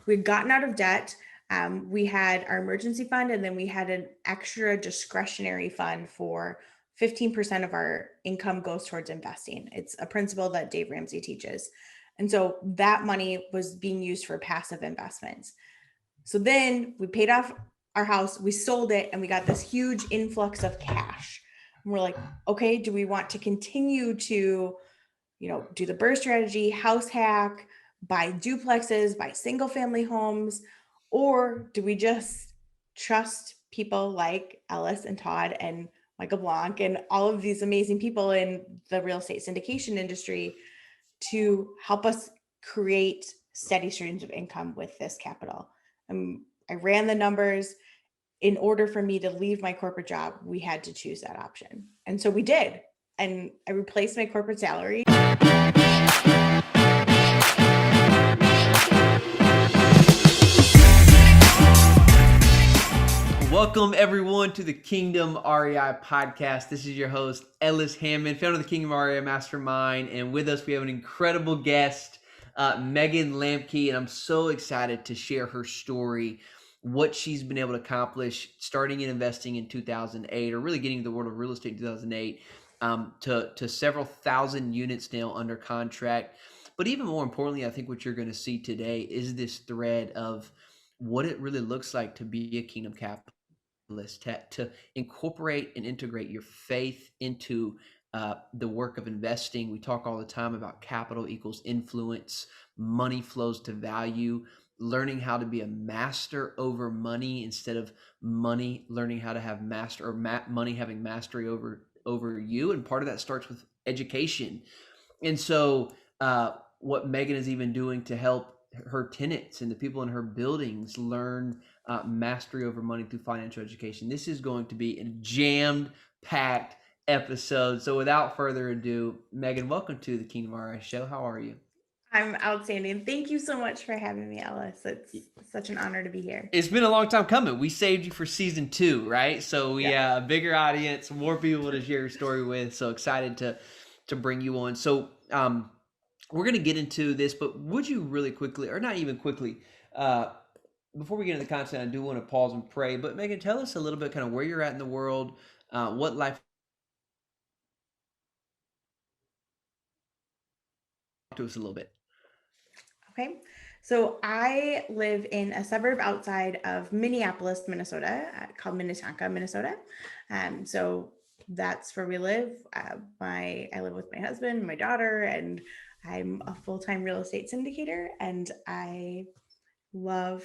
we'd gotten out of debt. We had our emergency fund, and then we had an extra discretionary fund for 15% of our income goes towards investing. It's a principle that Dave Ramsey teaches. And so that money was being used for passive investments. So then we paid off our house, we sold it, and we got this huge influx of cash. And we're like, okay, do we want to continue to, do the BRRRR strategy, house hack, buy duplexes, buy single family homes, or do we just trust people like Ellis and Todd and Michael Blanc and all of these amazing people in the real estate syndication industry to help us create steady streams of income with this capital? I ran the numbers. In order for me to leave my corporate job, we had to choose that option. And so we did. And I replaced my corporate salary. Welcome everyone to the Kingdom REI podcast. This is your host, Ellis Hammond, founder of the Kingdom REI Mastermind. And with us, we have an incredible guest, Megan Lamke. And I'm so excited to share her story, what she's been able to accomplish starting in investing in 2008, or really getting into the world of real estate in 2008, to several thousand units now under contract. But even more importantly, I think what you're going to see today is this thread of what it really looks like to be a kingdom capitalist, to incorporate and integrate your faith into the work of investing. We talk all the time about capital equals influence, money flows to value, learning how to be a master over money instead of money learning how to have master, or money having mastery over you. And part of that starts with education. And so what Megan is even doing to help her tenants and the people in her buildings learn mastery over money through financial education. This is going to be a jammed-packed episode. So without further ado, Megan, welcome to the Kingdom REI Show. How are you? I'm outstanding. Thank you so much for having me, Ellis. It's such an honor to be here. It's been a long time coming. We saved you for season 2, right? So we a bigger audience, more people to share your story with. So excited to bring you on. So we're going to get into this, but would you really quickly, or not even quickly, before we get into the content, I do want to pause and pray. But Megan, tell us a little bit kind of where you're at in the world, what life to us a little bit. Okay. So I live in a suburb outside of Minneapolis, Minnesota, called Minnetonka, Minnesota. So that's where we live. I live with my husband, my daughter, and I'm a full-time real estate syndicator, and I love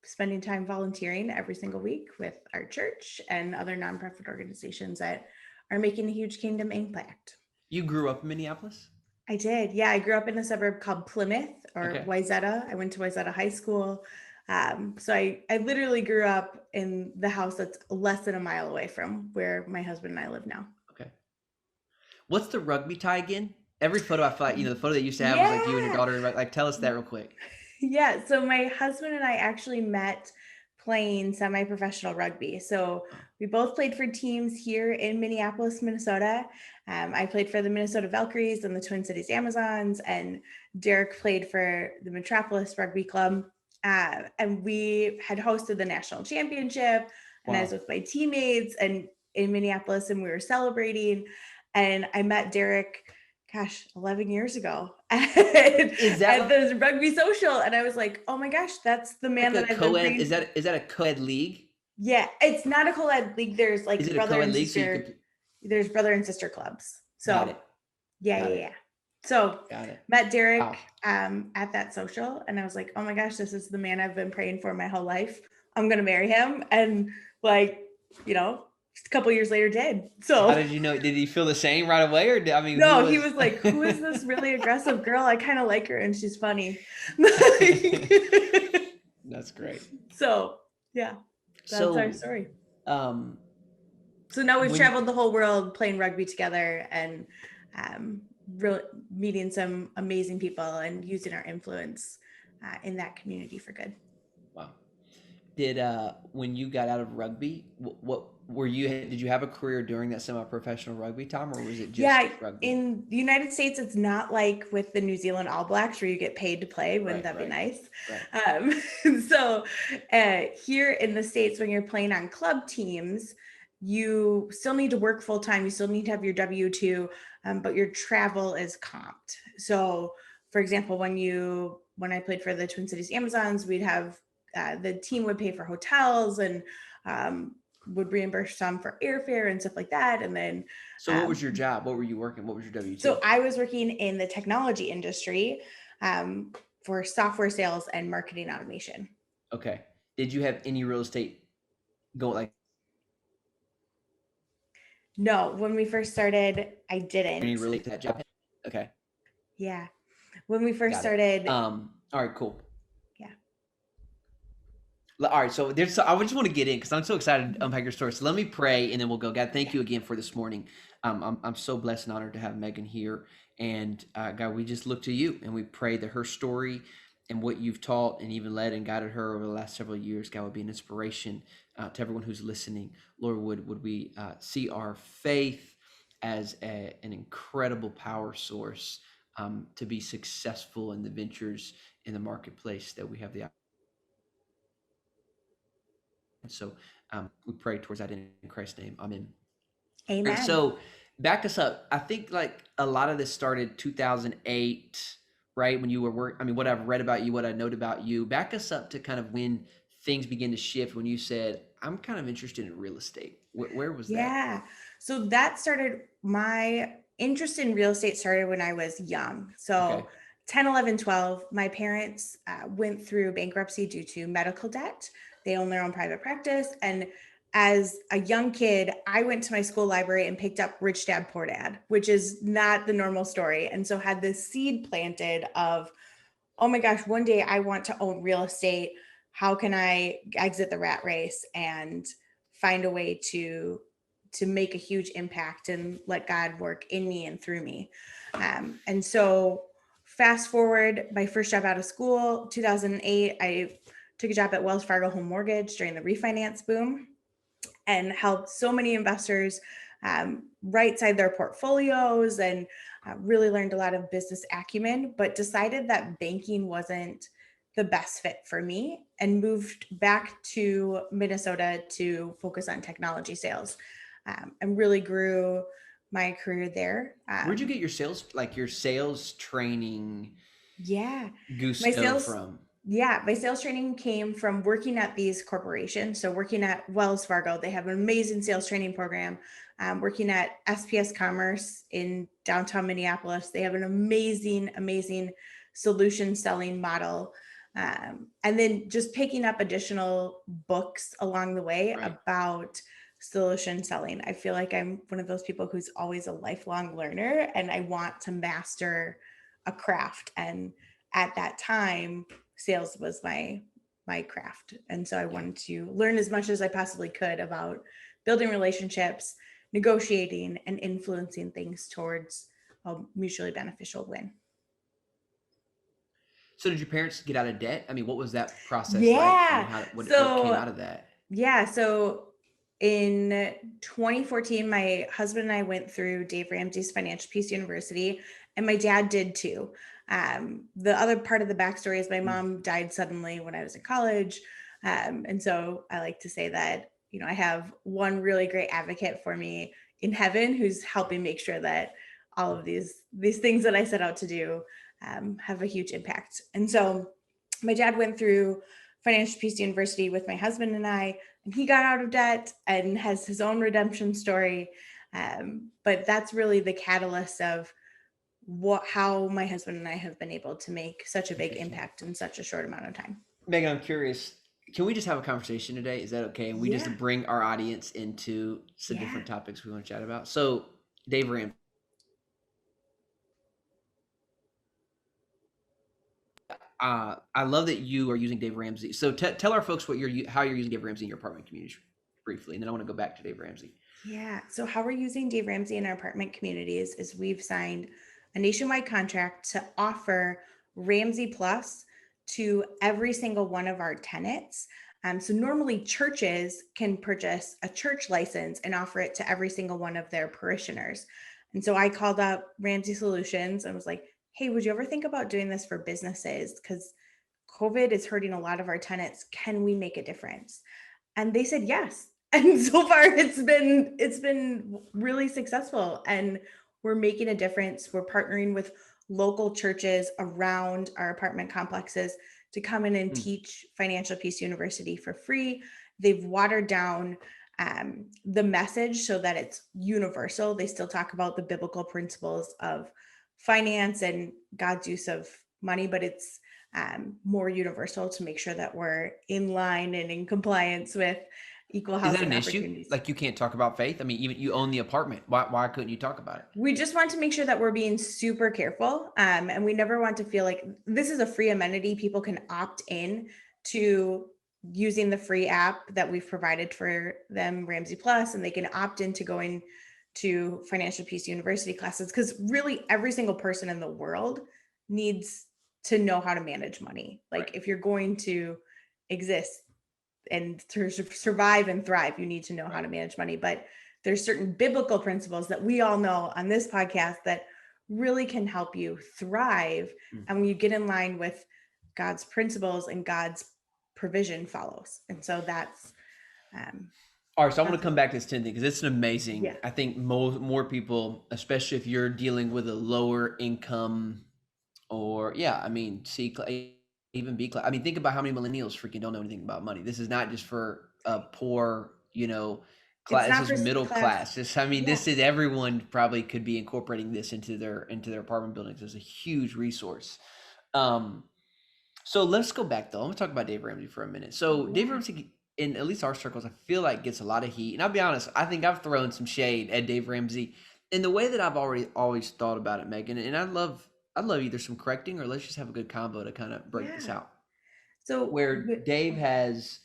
spending time volunteering every single week with our church and other nonprofit organizations that are making a huge kingdom impact. You grew up in Minneapolis? I did. Yeah, I grew up in a suburb called Plymouth, or Okay. Wayzata. I went to Wayzata High School. So I literally grew up in the house that's less than a mile away from where my husband and I live now. Okay. What's the rugby tie again? Every photo I feel like, the photo that you used to have was like you and your daughter. Like, tell us that real quick. Yeah. So my husband and I actually met playing semi-professional rugby. So we both played for teams here in Minneapolis, Minnesota. I played for the Minnesota Valkyries and the Twin Cities Amazons, and Derek played for the Metropolis Rugby Club. And we had hosted the national championship, and I was with my teammates and in Minneapolis, and we were celebrating. And I met Derek, 11 years ago at this rugby social. And I was like, oh my gosh, that's the man like that I've been playing. Is that a co-ed league? Yeah, it's not a co-ed league. There's like is it brother a and league sister. So there's brother and sister clubs. So got it. Yeah. So got it. Met Derek at that social, and I was like, oh my gosh, this is the man I've been praying for my whole life. I'm gonna marry him. And just a couple years later did. So how did you know? Did he feel the same right away, or no? He was like, who is this really aggressive girl? I kind of like her, and she's funny. That's great. So yeah, that's our story. So now we've traveled the whole world playing rugby together, and really meeting some amazing people and using our influence in that community for good. Wow. Did when you got out of rugby, what were you? Did you have a career during that semi-professional rugby time, or was it just Yeah, rugby? in the United States, it's not like with the New Zealand All Blacks where you get paid to play. Wouldn't Right, that be right, nice? right. Um, so here in the States, when you're playing on club teams, you still need to work full time. You still need to have your W-2, but your travel is comped. So, for example, when I played for the Twin Cities Amazons, we'd have the team would pay for hotels and um, would reimburse some for airfare and stuff like that. And then So, what was your job? What were you working? What was your W so two? I was working in the technology industry um, for software sales and marketing automation. Okay. Did you have any real estate go like No, when we first started, I any didn't. relate to that job? Okay, Yeah. When we first got it. started, All right, cool. yeah. All right, so there's. So I just want to get in because I'm so excited to unpack your story. So let me pray, and then we'll go. God, thank Yeah. you again for this morning. I'm so blessed and honored to have Megan here, and God, we just look to you, and we pray that her story and what you've taught and even led and guided her over the last several years, God, would be an inspiration to everyone who's listening. Lord, would we see our faith as an incredible power source to be successful in the ventures in the marketplace that we have the. And so we pray towards that in Christ's name. Amen. All right, Amen. so back us up. I think like a lot of this started 2008, right? When you were I mean, what I've read about you, what I know about you. Back us up to kind of when things began to shift. When you said, "I'm kind of interested in real estate." Where was that? Yeah. So that started my interest in real estate started when I was young. So Okay, 10, 11, 12, my parents went through bankruptcy due to medical debt. They own their own private practice. And as a young kid, I went to my school library and picked up Rich Dad Poor Dad, which is not the normal story. And so had this seed planted of, oh my gosh, one day I want to own real estate. How can I exit the rat race and find a way to make a huge impact and let God work in me and through me? And so fast forward, my first job out of school, 2008, I took a job at Wells Fargo Home Mortgage during the refinance boom and helped so many investors right side their portfolios and really learned a lot of business acumen, but decided that banking wasn't the best fit for me and moved back to Minnesota to focus on technology sales and really grew my career there. where'd you get your sales like your sales training Yeah. My gusto sales from? yeah, my sales training came from working at these corporations. So working at Wells Fargo, they have an amazing sales training program. Working at SPS Commerce in downtown Minneapolis, they have an amazing, amazing solution selling model. And then just picking up additional books along the way Right. about solution selling. I feel like I'm one of those people who's always a lifelong learner and I want to master a craft. And at that time, sales was my craft. And so I Yeah. wanted to learn as much as I possibly could about building relationships, negotiating, and influencing things towards a mutually beneficial win. So did your parents get out of debt? I mean, what was that process like? I mean, Yeah. what came So out of that? Yeah. So in 2014, my husband and I went through Dave Ramsey's Financial Peace University, and my dad did too. The other part of the backstory is my Mm. mom died suddenly when I was in college. And so I like to say that, I have one really great advocate for me in heaven who's helping make sure that all of these things that I set out to do have a huge impact. And so my dad went through Financial Peace University with my husband and I, and he got out of debt and has his own redemption story. But that's really the catalyst of how my husband and I have been able to make such a big Interesting. impact in such a short amount of time. Megan, I'm curious. Can we just have a conversation today? Is that okay? And we Yeah, just bring our audience into some yeah, different topics we want to chat about. So, Dave Ram, I love that you are using Dave Ramsey. So, tell our folks how you're using Dave Ramsey in your apartment community briefly, and then I want to go back to Dave Ramsey. yeah. So how we're using Dave Ramsey in our apartment communities is we've signed a nationwide contract to offer Ramsey Plus to every single one of our tenants. So normally churches can purchase a church license and offer it to every single one of their parishioners. And so I called up Ramsey Solutions and was like, hey, would you ever think about doing this for businesses? Because COVID is hurting a lot of our tenants. Can we make a difference? And they said yes. And so far it's been really successful, and we're making a difference. We're partnering with local churches around our apartment complexes to come in and Mm. teach Financial Peace University for free. They've watered down the message so that it's universal. They still talk about the biblical principles of finance and God's use of money, but it's more universal to make sure that we're in line and in compliance with equal Is that housing an issue? opportunities. Like you can't talk about faith? I mean, even you own the apartment. Why couldn't you talk about it? We just want to make sure that we're being super careful. And we never want to feel like this is a free amenity. People can opt in to using the free app that we've provided for them, Ramsey Plus, and they can opt into going to Financial Peace University classes, because really every single person in the world needs to know how to manage money. Right. Like if you're going to exist and to survive and thrive, you need to know how Right. to manage money. But there's certain biblical principles that we all know on this podcast that really can help you thrive. Mm. And when you get in line with God's principles and God's provision follows. And so All right, so I want that's to come back to this 10 thing because it's an yeah. amazing. I think more people, especially if you're dealing with a lower income or I mean C class, even B class. I mean, think about how many millennials freaking don't know anything about money. This is not just for a poor, It's class. not This for is C middle class. class. Yeah. This is everyone probably could be incorporating this into their apartment buildings. It's a huge resource. Um, so let's go back though. I'm gonna talk about Dave Ramsey for a minute. So Dave Yeah. Ramsey, in at least our circles, I feel like gets a lot of heat. And I'll be honest, I think I've thrown some shade at Dave Ramsey in the way that I've always thought about it, Megan. And I'd love either some correcting or let's just have a good combo to kind of break this Yeah. out. So Where Dave has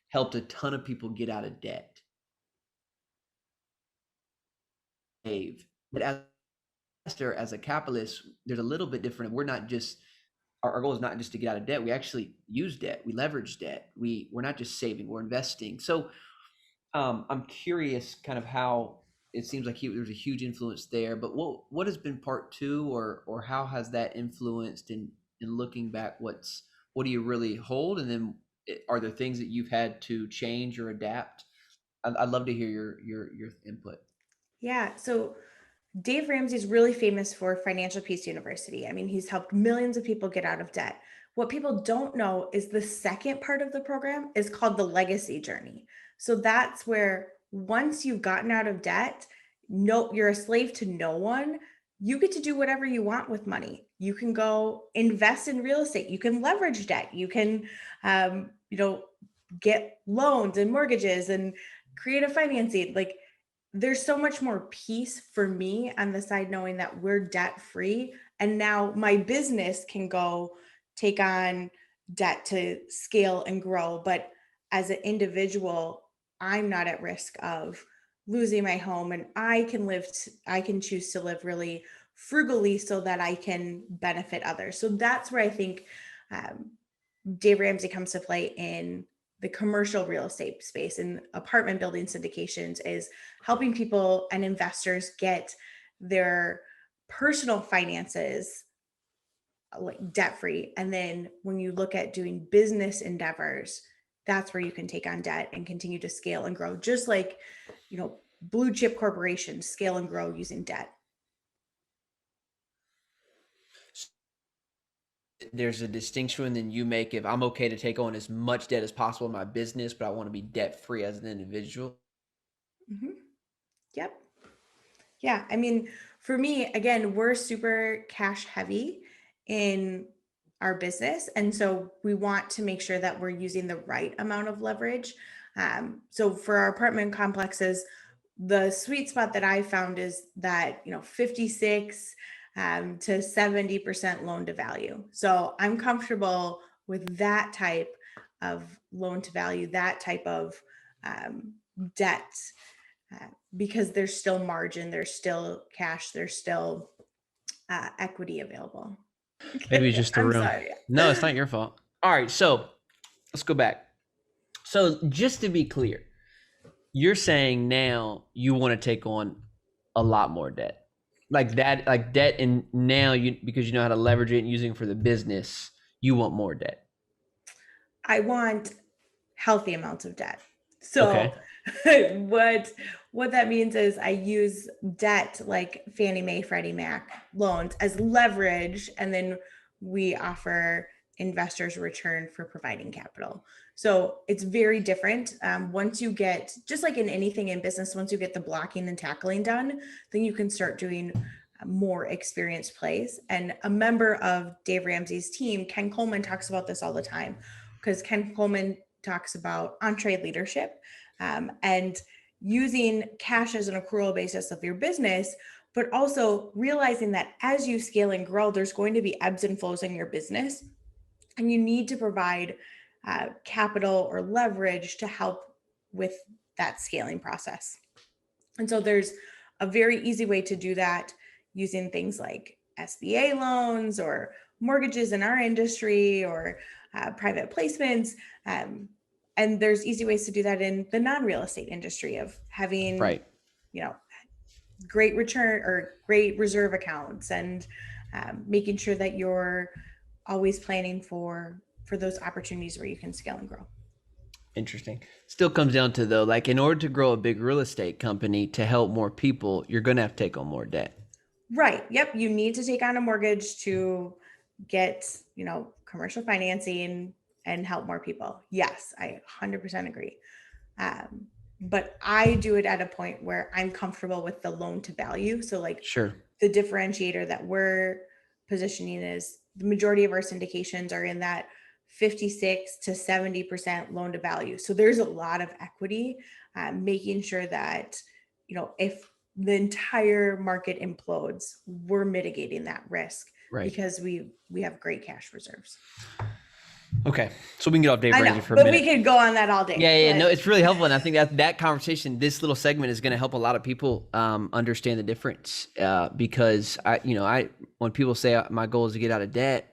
helped a ton of people get out of debt. Dave, but as as a capitalist, there's a little bit different. We're not just our goal is not just to get out of debt. We actually use debt. We leverage debt. We're not just saving. We're investing. So I'm curious, kind of how it seems like there's a huge influence there. But what has been part two, or how has that influenced? In looking back, what do you really hold? And then are there things that you've had to change or adapt? I'd love to hear your input. yeah. So Dave Ramsey's really famous for Financial Peace University. I mean, he's helped millions of people get out of debt. What people don't know is the second part of the program is called the legacy journey. So that's where once you've gotten out of debt, no, you're a slave to no one. You get to do whatever you want with money. You can go invest in real estate. You can leverage debt. You can, you know, get loans and mortgages and creative financing. Like there's so much more peace for me on the side knowing that we're debt free. And now my business can go take on debt to scale and grow. But as an individual, I'm not at risk of losing my home, and I can choose to live really frugally so that I can benefit others. So that's where I think um, Dave Ramsey comes to play in the commercial real estate space and apartment building syndications, is helping people and investors get their personal finances like debt free. And then when you look at doing business endeavors, that's where you can take on debt and continue to scale and grow, just like, blue chip corporations scale and grow using debt. There's a distinction then you make if I'm okay to take on as much debt as possible in my business, but I want to be debt free as an individual. Mhm. Yep. Yeah, I mean, for me, again, we're super cash heavy in our business. And so we want to make sure that we're using the right amount of leverage. So for our apartment complexes, the sweet spot that I found is that, 56 to 70% loan to value. So I'm comfortable with that type of loan to value, that type of debt, uh, because there's still margin, there's still cash, there's still equity available. Maybe it's just the I'm room. sorry. No, it's not your fault. All right, so let's go back. So just to be clear, you're saying now you want to take on a lot more debt, like that, like debt, and now you, because you know how to leverage it and using it for the business, you want more debt. I want healthy amounts of debt. Okay. So what what that means is I use debt like Fannie Mae, Freddie Mac loans as leverage, and then we offer investors a return for providing capital. So it's very different. Once you get, just like in anything in business, once you get the blocking and tackling done, then you can start doing more experienced plays. And a member of Dave Ramsey's team, Ken Coleman, talks about this all the time, because Ken Coleman talks about entree leadership, and using cash as an accrual basis of your business, but also realizing that as you scale and grow, there's going to be ebbs and flows in your business, and you need to provide capital or leverage to help with that scaling process. And so there's a very easy way to do that using things like SBA loans or mortgages in our industry, or private placements. And there's easy ways to do that in the non-real estate industry of having, Right. you know, great return or great reserve accounts, and making sure that you're always planning for those opportunities where you can scale and grow. Interesting. Still comes down to, though, like in order to grow a big real estate company to help more people, you're going to have to take on more debt. Right. Yep. You need to take on a mortgage to get, commercial financing and help more people. Yes, I 100% agree. But I do it at a point where I'm comfortable with the loan to value. So, like, Sure. the differentiator that we're positioning is the majority of our syndications are in that 56 to 70% loan to value. So there's a lot of equity, making sure that, if the entire market implodes, we're mitigating that risk, Right. because we have great cash reserves. Okay. So we can get off Dave I Ramsey know, for a but minute. we could go on that all day. Yeah. No, it's really helpful. And I think that conversation, this little segment is going to help a lot of people understand the difference, because when people say my goal is to get out of debt,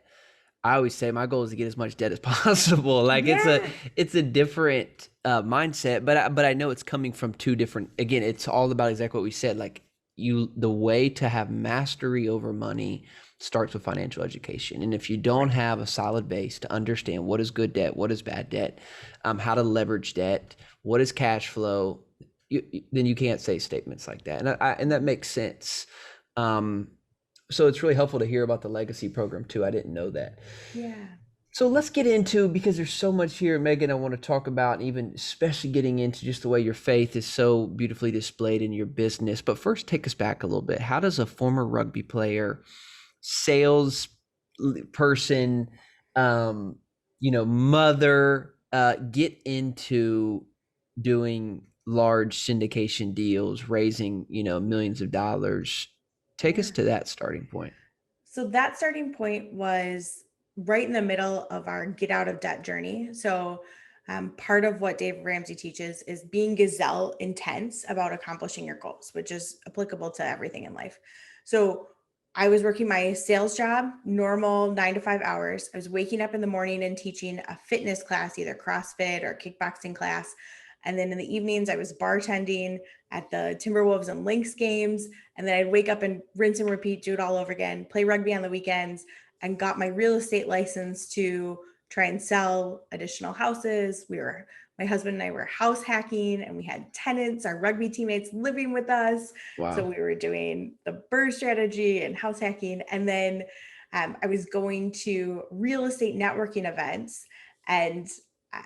I always say my goal is to get as much debt as possible. Like it's a different mindset, but I know it's coming from two different, again, it's all about exactly what we said. Like the way to have mastery over money starts with financial education. And if you don't have a solid base to understand what is good debt, what is bad debt, how to leverage debt, what is cash flow, then you can't say statements like that. And that makes sense. So it's really helpful to hear about the legacy program too. I didn't know that. Yeah. So let's get into, because there's so much here, Megan, I want to talk about, even especially getting into just the way your faith is so beautifully displayed in your business. But first, take us back a little bit. How does a former rugby player, sales person, mother, get into doing large syndication deals, raising, millions of dollars? Take us to that starting point. So that starting point was right in the middle of our get out of debt journey. So part of what Dave Ramsey teaches is being gazelle intense about accomplishing your goals, which is applicable to everything in life. So I was working my sales job, normal 9 to 5 hours. I was waking up in the morning and teaching a fitness class, either CrossFit or kickboxing class. And then in the evenings, I was bartending at the Timberwolves and Lynx games. And then I'd wake up and rinse and repeat, do it all over again, play rugby on the weekends, and got my real estate license to try and sell additional houses. My husband and I were house hacking, and we had tenants, our rugby teammates, living with us. Wow. So we were doing the BRRRR strategy and house hacking. And then I was going to real estate networking events. And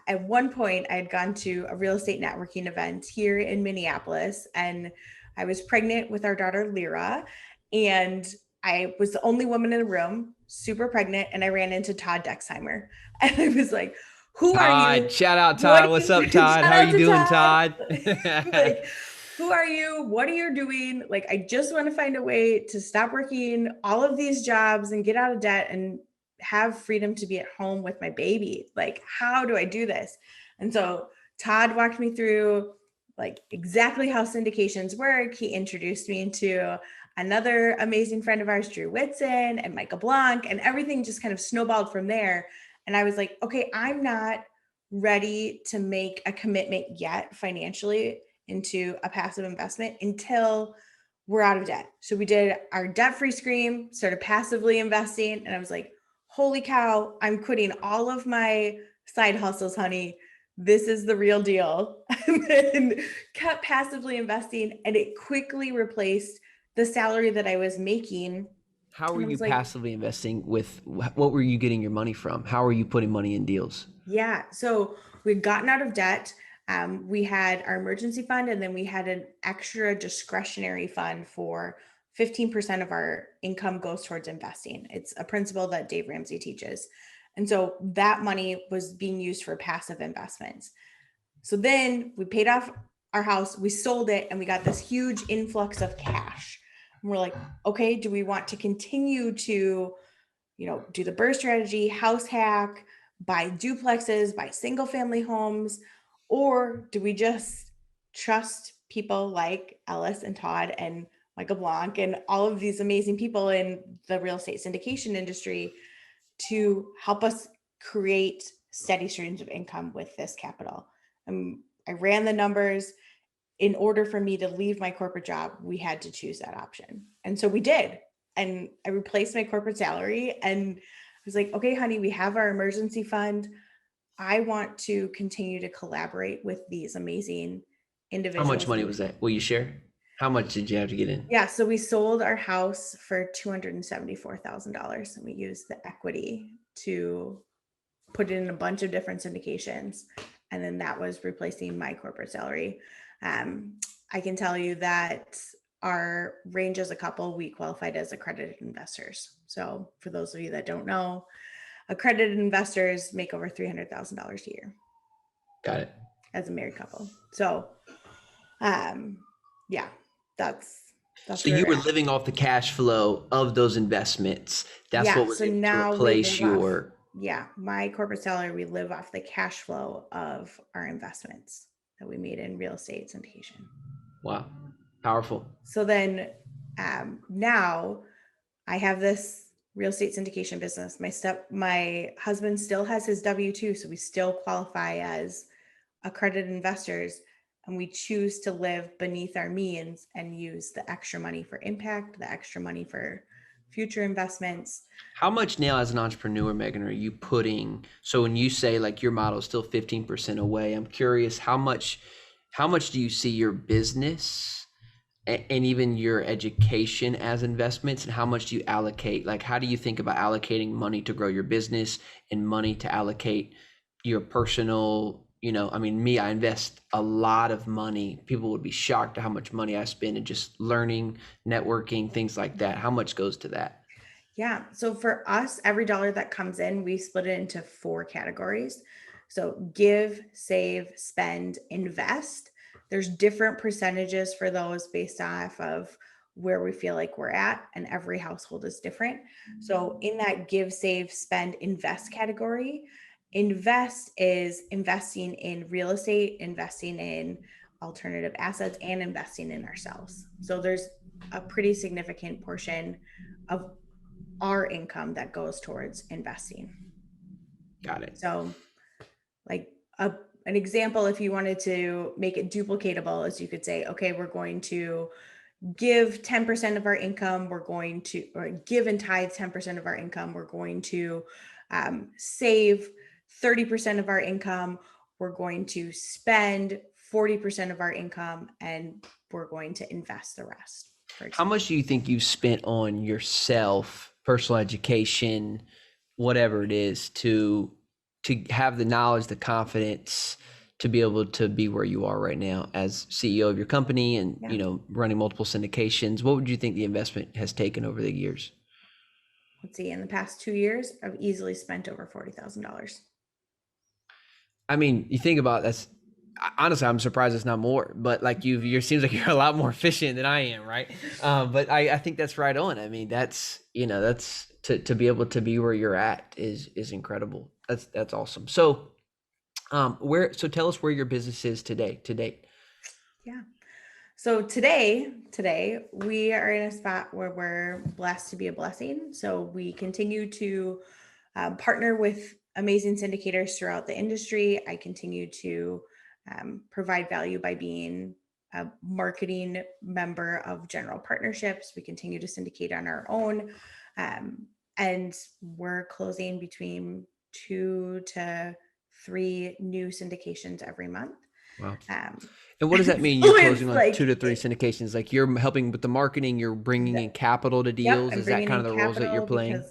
at one point, I had gone to a real estate networking event here in Minneapolis, and I was pregnant with our daughter, Lyra, and I was the only woman in the room, super pregnant, and I ran into Todd Dexheimer. And I was like, who are you? Shout out, Todd. What's up, Todd? How are you doing, Todd? Like, who are you? What are you doing? Like, I just want to find a way to stop working all of these jobs and get out of debt and have freedom to be at home with my baby. Like, how do I do this? And so Todd walked me through like exactly how syndications work. He introduced me to another amazing friend of ours, Drew Whitson, and Michael Blanc, and everything just kind of snowballed from there. And I was like, okay, I'm not ready to make a commitment yet financially into a passive investment until we're out of debt. So we did our debt-free scream, started passively investing, and I was like, holy cow, I'm quitting all of my side hustles, honey. This is the real deal. And then kept passively investing, and it quickly replaced the salary that I was making. How were And I you was like, passively investing with what were you getting your money from? How are you putting money in deals? yeah. So we'd gotten out of debt. We had our emergency fund, and then we had an extra discretionary fund for 15% of our income goes towards investing. It's a principle that Dave Ramsey teaches. And so that money was being used for passive investments. So then we paid off our house, we sold it, and we got this huge influx of cash. And we're like, okay, do we want to continue to do the BRRRR strategy, house hack, buy duplexes, buy single family homes, or do we just trust people like Ellis and Todd and Michael Blanc and all of these amazing people in the real estate syndication industry to help us create steady streams of income with this capital? I ran the numbers. In order for me to leave my corporate job, we had to choose that option. And so we did. And I replaced my corporate salary and I was like, okay, honey, we have our emergency fund. I want to continue to collaborate with these amazing How much individuals. money was that? Will you share? How much did you have to get in? Yeah. So we sold our house for $274,000 and we used the equity to put it in a bunch of different syndications. And then that was replacing my corporate salary. I can tell you that our range as a couple, we qualified as accredited investors. So for those of you that don't know, accredited investors make over $300,000 a year Got it. as a married couple. So yeah, that's So where you we're were at. living off the cash flow of those investments. That's Yeah. what was So able to now we replace live off, your. yeah, my corporate salary, we live off the cash flow of our investments that we made in real estate syndication. Wow. Powerful. So then now I have this real estate syndication business. My husband still has his W-2, so we still qualify as accredited investors, and we choose to live beneath our means and use the extra money for impact, the extra money for future investments. How much now as an entrepreneur, Megan, are you putting? So when you say like your model is still 15% away, I'm curious how much do you see your business and even your education as investments, and how much do you allocate? Like, how do you think about allocating money to grow your business and money to allocate your personal, I mean, me, I invest a lot of money. People would be shocked at how much money I spend in just learning, networking, things like that. How much goes to that? Yeah. So for us, every dollar that comes in, we split it into 4 categories. So give, save, spend, invest. There's different percentages for those based off of where we feel like we're at, and every household is different. So in that give, save, spend, invest category, invest is investing in real estate, investing in alternative assets, and investing in ourselves. So there's a pretty significant portion of our income that goes towards investing. Got it. So like an example, if you wanted to make it duplicatable, is you could say, okay, we're going to give 10% of our income, or give and tithe 10% of our income, we're going to save 30% of our income, we're going to spend 40% of our income, and we're going to invest the rest, for How example. much do you think you've spent on yourself, personal education, whatever it is, to have the knowledge, the confidence to be able to be where you are right now as CEO of your company and, Yeah. running multiple syndications? What would you think the investment has taken over the years? Let's see, in the past 2 years, I've easily spent over $40,000. I mean, you think about that's honestly, I'm surprised it's not more, but like you seems like you're a lot more efficient than I am, right? But I think that's right on. I mean, that's to be able to be where you're at is incredible. That's awesome. So, so tell us where your business is today, to date. Yeah. So today we are in a spot where we're blessed to be a blessing. So we continue to partner with amazing syndicators throughout the industry. I continue to provide value by being a marketing member of general partnerships. We continue to syndicate on our own. And we're closing between 2 to 3 new syndications every month. Wow. Um, And what does that mean? so You're closing it's like like, 2 to 3 syndications. Like you're helping with the marketing, you're bringing in capital to yep, deals. I'm Is that bringing kind in of the roles that you're capital playing?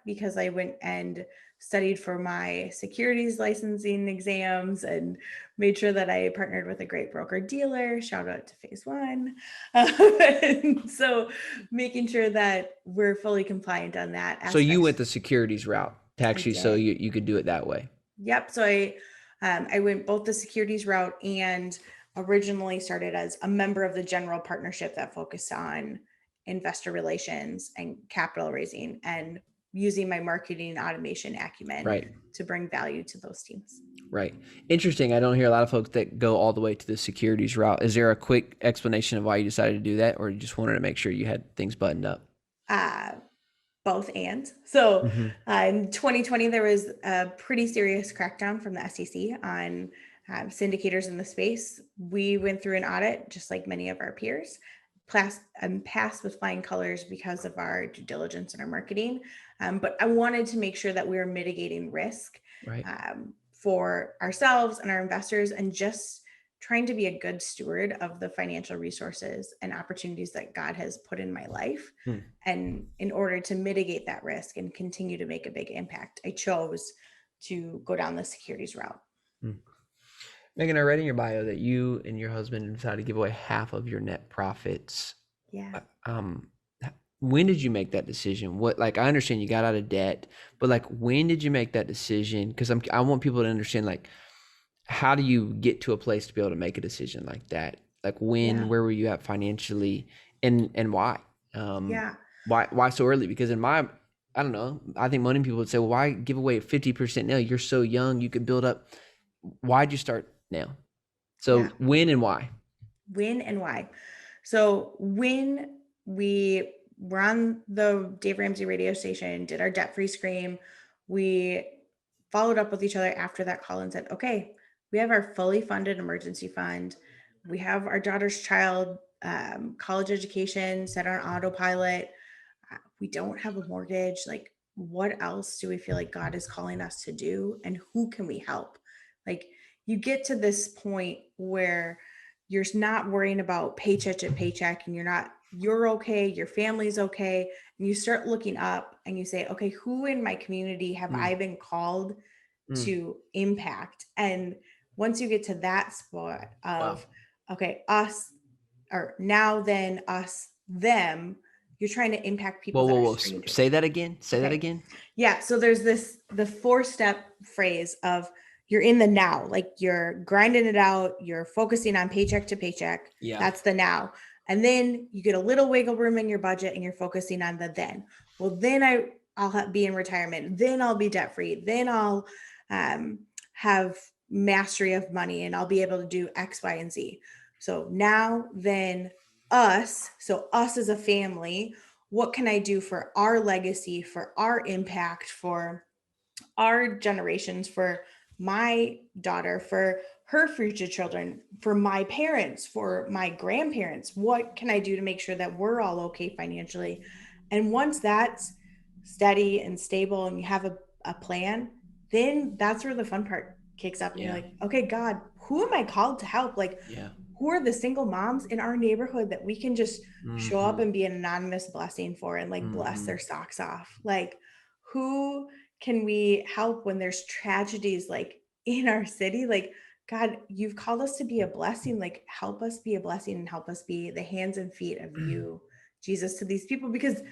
because I went and studied for my securities licensing exams and made sure that I partnered with a great broker dealer. Shout out to phase one. And so making sure that we're fully compliant on that So you aspect. went the securities route to I actually, so did. you could do it that way. Yep. So I went both the securities route and originally started as a member of the general partnership that focused on investor relations and capital raising and using my marketing automation acumen Right. to bring value to those teams. Right. Interesting. I don't hear a lot of folks that go all the way to the securities route. Is there a quick explanation of why you decided to do that, or you just wanted to make sure you had things buttoned up? Uh, Both and. So Mm-hmm. in 2020, there was a pretty serious crackdown from the SEC on syndicators in the space. We went through an audit, just like many of our peers, passed with flying colors because of our due diligence and our marketing. But I wanted to make sure that we were mitigating risk Right. for ourselves and our investors and just trying to be a good steward of the financial resources and opportunities that God has put in my life. Hmm. And in order to mitigate that risk and continue to make a big impact, I chose to go down the securities route. Hmm. Megan, I read in your bio that you and your husband decided to give away half of your net profits. Yeah. When did you make that decision? What, like, I understand you got out of debt, but like, when did you make that decision? Because I want people to understand, like, how do you get to a place to be able to make a decision like that? Like Yeah. where were you at financially, and why? Yeah. Why so early? Because I don't know, I think many people would say, well, why give away 50% now? You're so young, you could build up. Why'd you start now? So Yeah. when and why? When and why. So when we were on the Dave Ramsey radio station, did our debt-free scream, we followed up with each other after that call and said, okay, we have our fully funded emergency fund. We have our daughter's child college education set on autopilot. We don't have a mortgage. Like, what else do we feel like God is calling us to do? And who can we help? Like, you get to this point where you're not worrying about paycheck to paycheck and you're okay, your family's okay. And you start looking up and you say, okay, who in my community have Mm, I been called mm, to impact? And once you get to that spot wow. of, okay, us, or now then us, them, you're trying to impact people that are Whoa. strangers. Say that again. Say that Okay. again. Yeah. So there's the 4-step phrase of you're in the now, like you're grinding it out, you're focusing on paycheck to paycheck. Yeah. That's the now. And then you get a little wiggle room in your budget and you're focusing on the then. Well, then I'll be in retirement. Then I'll be debt free. Then I'll have mastery of money and I'll be able to do X, Y, and Z. So now, then us. So us as a family, what can I do for our legacy, for our impact, for our generations, for my daughter, for her future children, for my parents, for my grandparents? What can I do to make sure that we're all okay financially? And once that's steady and stable and you have a plan, then that's where the fun part kicks up. And you're Yeah. like, okay, God, who am I called to help? Like, Yeah. who are the single moms in our neighborhood that we can just show up Mm-hmm. and be an anonymous blessing for and like bless Mm-hmm. their socks off? Like, who can we help when there's tragedies like in our city? Like, God, you've called us to be a blessing. Like, help us be a blessing and help us be the hands and feet of you, Jesus, to these people. Because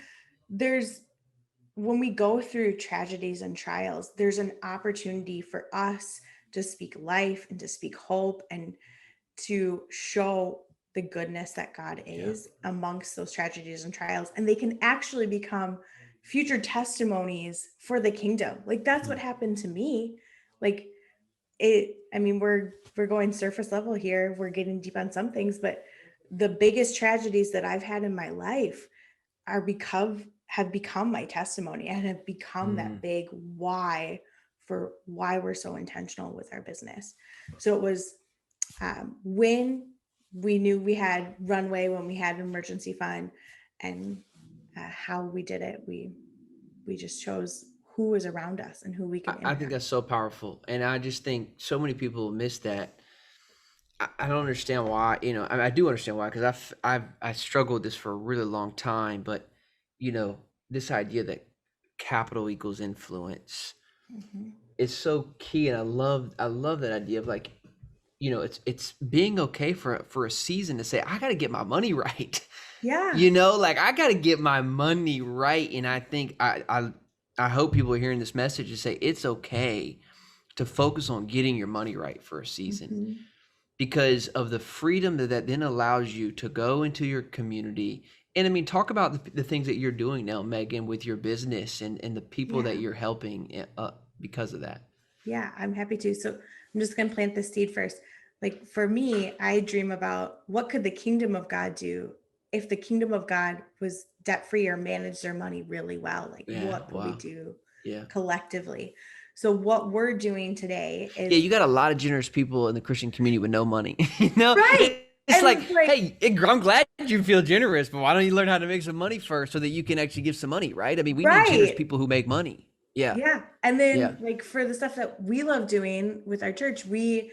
there's, when we go through tragedies and trials, there's an opportunity for us to speak life and to speak hope and to show the goodness that God Yeah. is amongst those tragedies and trials. And they can actually become future testimonies for the kingdom. Like, that's what Mm. happened to me. Like, I mean, we're going surface level here. We're getting deep on some things, but the biggest tragedies that I've had in my life have become my testimony and have become that Mm. big why for why we're so intentional with our business. So it was when we knew we had runway, when we had an emergency fund, and how we did it. We just chose who was around us and who we could I think impact. that's so powerful. And I just think so many people miss that. I don't understand why, I do understand why, because I struggled with this for a really long time. But, this idea that capital equals influence Mhm. is so key. And I love that idea of like, it's being okay for a season to say, I got to get my money right. Yeah. Like I got to get my money right. And I think I hope people are hearing this message to say it's okay to focus on getting your money right for a season Mhm. because of the freedom that then allows you to go into your community. And I mean, talk about the things that you're doing now, Megan, with your business and the people that Yeah. you're helping because of that. Yeah, I'm happy to. So I'm just going to plant the seed first. Like for me, I dream about what could the kingdom of God do if the kingdom of God was debt free or managed their money really well? Like Yeah. what could we Wow. do Yeah. collectively? So what we're doing today Yeah. is You got a lot of generous people in the Christian community with no money. right. It's And like, it's like, hey, I'm glad you feel generous, but why don't you learn how to make some money first so that you can actually give some money, right? I mean, we need generous right. people who make money. Yeah. Yeah. And Yeah. then, like, for the stuff that we love doing with our church, we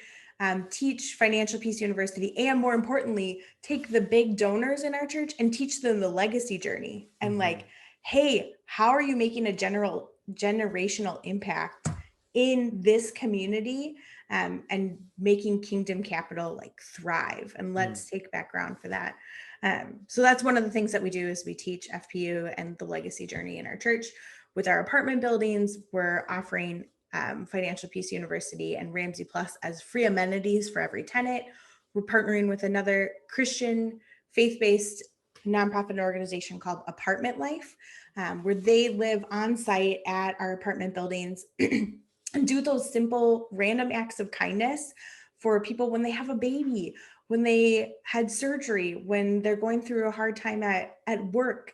teach Financial Peace University, and more importantly, take the big donors in our church and teach them the legacy journey. And, Hmm. like, hey, how are you making a generational impact in this community, and making Kingdom Capital like thrive? And Mm. let's take background for that. So that's one of the things that we do is we teach FPU and the legacy journey in our church. With our apartment buildings, we're offering Financial Peace University and Ramsey Plus as free amenities for every tenant. We're partnering with another Christian faith-based nonprofit organization called Apartment Life, where they live on site at our apartment buildings and do those simple random acts of kindness for people when they have a baby, when they had surgery, when they're going through a hard time at work.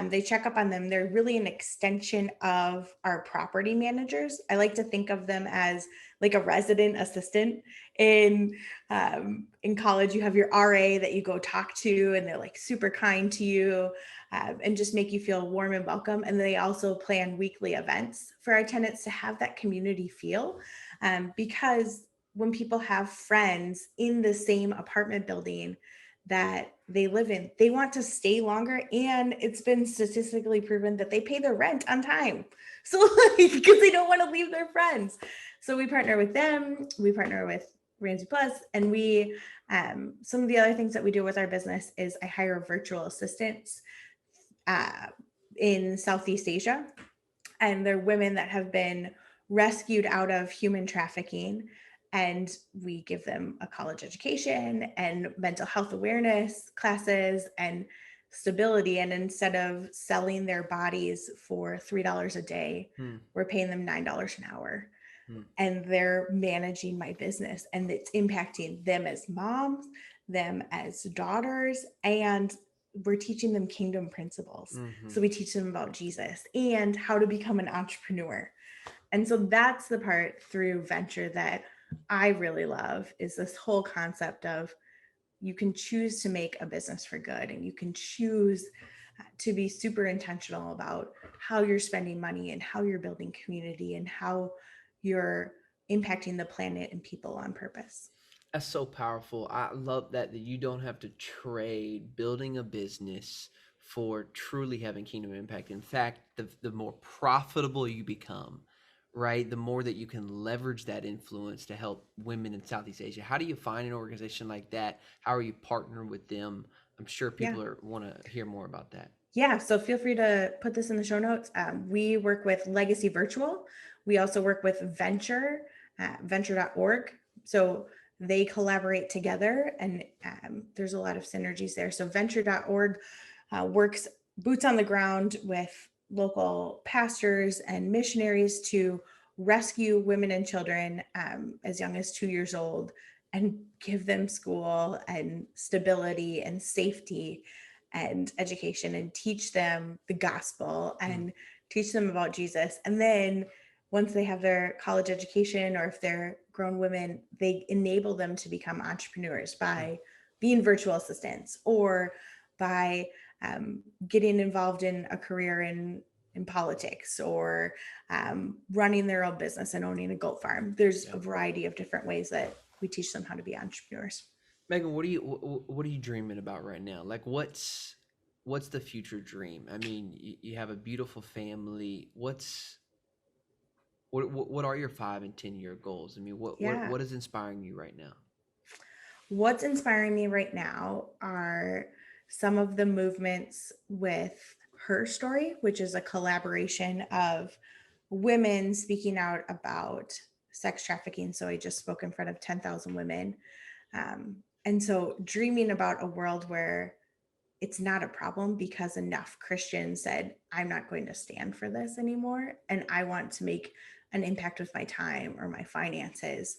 They check up on them. They're really an extension of our property managers. I like to think of them as like a resident assistant. In college, you have your RA that you go talk to, and they're like super kind to you, and just make you feel warm and welcome. And they also plan weekly events for our tenants to have that community feel, because when people have friends in the same apartment building that they live in, they want to stay longer. And it's been statistically proven that they pay their rent on time. So, like, because they don't want to leave their friends. So we partner with them, we partner with Ramsey Plus, and some of the other things that we do with our business is I hire virtual assistants uh, in Southeast Asia. And they're women that have been rescued out of human trafficking, and we give them a college education and mental health awareness classes and stability. And instead of selling their bodies for $3 a day, Hmm. we're paying them $9 an hour. Hmm. And they're managing my business, and it's impacting them as moms, them as daughters, and we're teaching them kingdom principles. Hmm. So we teach them about Jesus and how to become an entrepreneur. And so that's the part through venture that I really love, is this whole concept of you can choose to make a business for good, and you can choose to be super intentional about how you're spending money and how you're building community and how you're impacting the planet and people on purpose. That's so powerful. I love that you don't have to trade building a business for truly having kingdom impact. In fact, the more profitable you become, right, the more that you can leverage that influence to help women in Southeast Asia. How do you find an organization like that? How are you partnering with them? I'm sure Yeah. people want to hear more about that. Yeah, so feel free to put this in the show notes. We work with Legacy Virtual. We also work with venture.org. So they collaborate together, and there's a lot of synergies there. So venture.org works boots on the ground with local pastors and missionaries to rescue women and children as young as 2 years old and give them school and stability and safety and education, and teach them the gospel Hmm. and teach them about Jesus. And then once they have their college education, or if they're grown women, they enable them to become entrepreneurs by being virtual assistants, or by getting involved in a career in politics, or running their own business and owning a goat farm. There's a variety of different ways that we teach them how to be entrepreneurs. Megan, what are you dreaming about right now? Like, what's the future dream? I mean, you have a beautiful family. What are your 5 and 10 year goals? I mean, Yeah. what is inspiring you right now? What's inspiring me right now are some of the movements with Her Story, which is a collaboration of women speaking out about sex trafficking. So I just spoke in front of 10,000 women. And so dreaming about a world where it's not a problem because enough Christians said, I'm not going to stand for this anymore. And I want to make an impact with my time or my finances.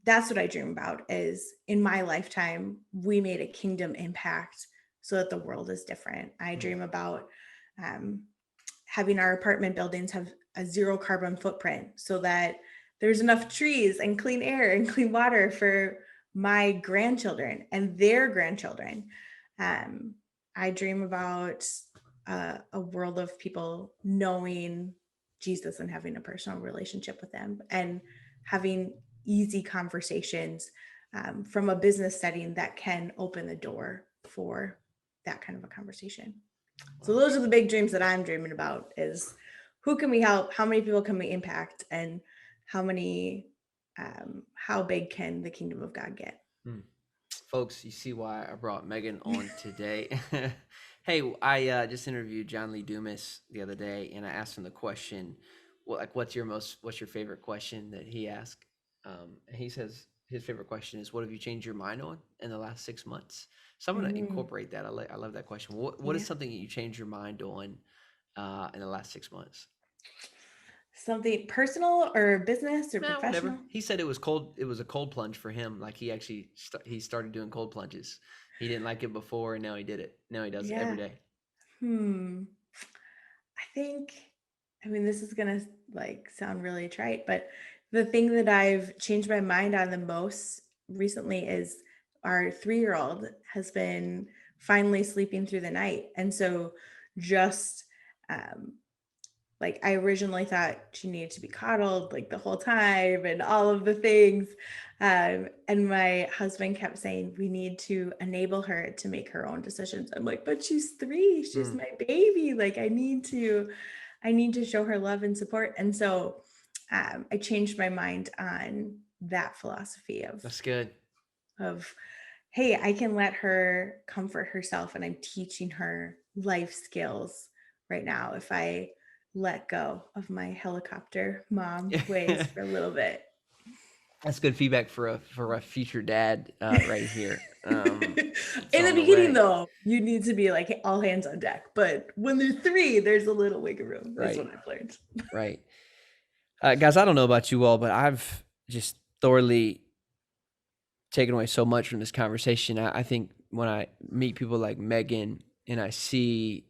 That's what I dream about, is in my lifetime, we made a kingdom impact so that the world is different. I Mm. dream about having our apartment buildings have a zero carbon footprint so that there's enough trees and clean air and clean water for my grandchildren and their grandchildren. Um, I dream about a world of people knowing Jesus and having a personal relationship with them, and having easy conversations from a business setting that can open the door for that kind of a conversation. So Wow. those are the big dreams that I'm dreaming about, is who can we help? How many people can we impact? And how big can the kingdom of God get? Mm. Folks, you see why I brought Megan on today. Hey, I just interviewed John Lee Dumas the other day, and I asked him the question, what's your favorite question that he asked? And he says his favorite question is, what have you changed your mind on in the last 6 months? So I'm going to Mm, incorporate that. I love that question. What is yeah. something that you changed your mind on in the last 6 months? Something personal or business or Nah, whatever. professional? He said it was cold. It was a cold plunge for him. Like he actually he started doing cold plunges. He didn't like it before, and now he did it. Now he does it every Yeah. day. Hmm. I think, I mean, this is gonna like sound really trite, but the thing that I've changed my mind on the most recently is our 3-year-old has been finally sleeping through the night. And so just um like, I originally thought she needed to be coddled like the whole time and all of the things. And my husband kept saying, we need to enable her to make her own decisions. I'm like, but she's 3, she's Mm, my baby. Like, I need to show her love and support. And so I changed my mind on that philosophy that's good. of, hey, I can let her comfort herself, and I'm teaching her life skills right now if I let go of my helicopter mom ways for a little bit. That's good feedback for a future dad right here. It's In the on the beginning, way. though, you need to be like all hands on deck. But when they're 3, there's a little wiggle room. That's Right, what I've learned. right. Guys, I don't know about you all, but I've just thoroughly taken away so much from this conversation. I think when I meet people like Megan and I see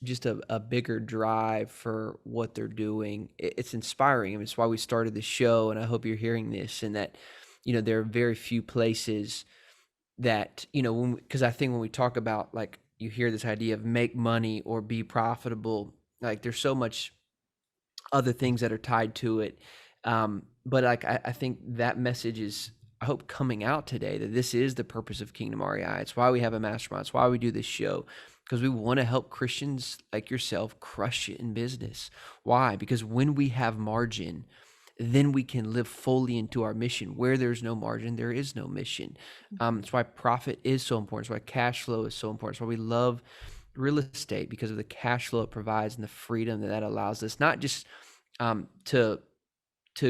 just a bigger drive for what they're doing, it's inspiring. I mean, it's why we started the show, and I hope you're hearing this, and that, there are very few places that, because I think when we talk about, like, you hear this idea of make money or be profitable, like there's so much other things that are tied to it. But like I think that message is, I hope, coming out today, that this is the purpose of Kingdom REI. It's why we have a mastermind. It's why we do this show, because we want to help Christians like yourself crush it in business. Why? Because when we have margin, then we can live fully into our mission. Where there's no margin, there is no mission. It's why profit is so important. It's why cash flow is so important. It's why we love real estate, because of the cash flow it provides and the freedom that allows us, not just to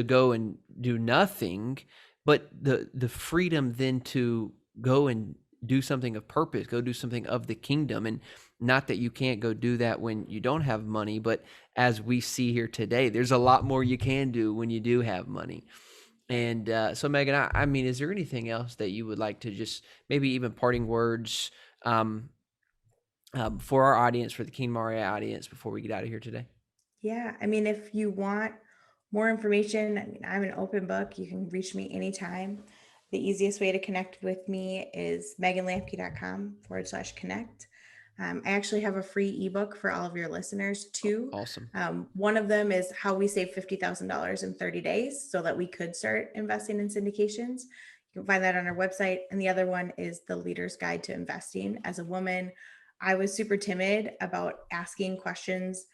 go and do nothing, but the freedom then to go and do something of purpose, go do something of the kingdom. And not that you can't go do that when you don't have money, but as we see here today, there's a lot more you can do when you do have money. And so, Megan, I mean, is there anything else that you would like to just, maybe even parting words, for our audience, for the Kingdom REI audience, before we get out of here today? Yeah. I mean, if you want more information, I mean, I'm an open book. You can reach me anytime. The easiest way to connect with me is meganlamke.com/connect. I actually have a free ebook for all of your listeners too. Awesome. One of them is how we save $50,000 in 30 days so that we could start investing in syndications. You can find that on our website. And the other one is the Leader's Guide to Investing. As a woman, I was super timid about asking questions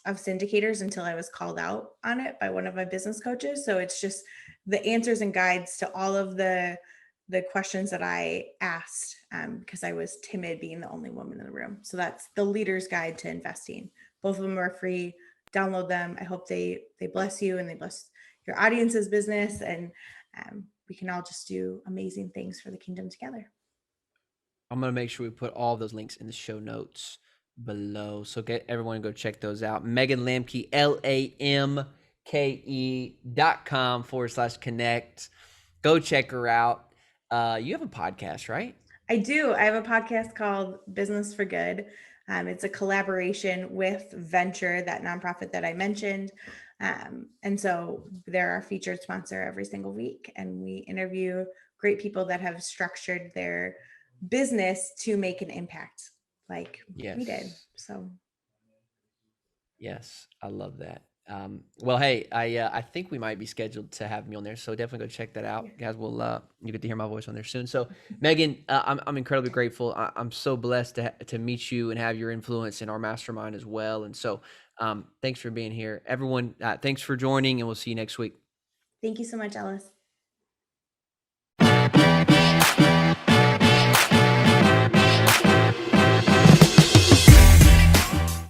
of syndicators until I was called out on it by one of my business coaches. So it's just the answers and guides to all of the questions that I asked because I was timid being the only woman in the room. So that's the Leader's Guide to Investing. Both of them are free. Download them. I hope they bless you and they bless your audience's business, and we can all just do amazing things for the kingdom together. I'm going to make sure we put all those links in the show notes below. So get everyone to go check those out. Megan Lamke, LAMKE.com/connect. Go check her out. You have a podcast, right? I do. I have a podcast called Business for Good. It's a collaboration with Venture, that nonprofit that I mentioned. And so they're our featured sponsor every single week. And we interview great people that have structured their business to make an impact like we did. Yes. So Yes, I love that. Well, hey, I think we might be scheduled to have me on there, so definitely go check that yeah. out, guys. We'll you get to hear my voice on there soon. So, Megan, I'm incredibly grateful. I'm so blessed to meet you and have your influence in our mastermind as well. And so, thanks for being here, everyone. Thanks for joining, and we'll see you next week. Thank you so much, Ellis.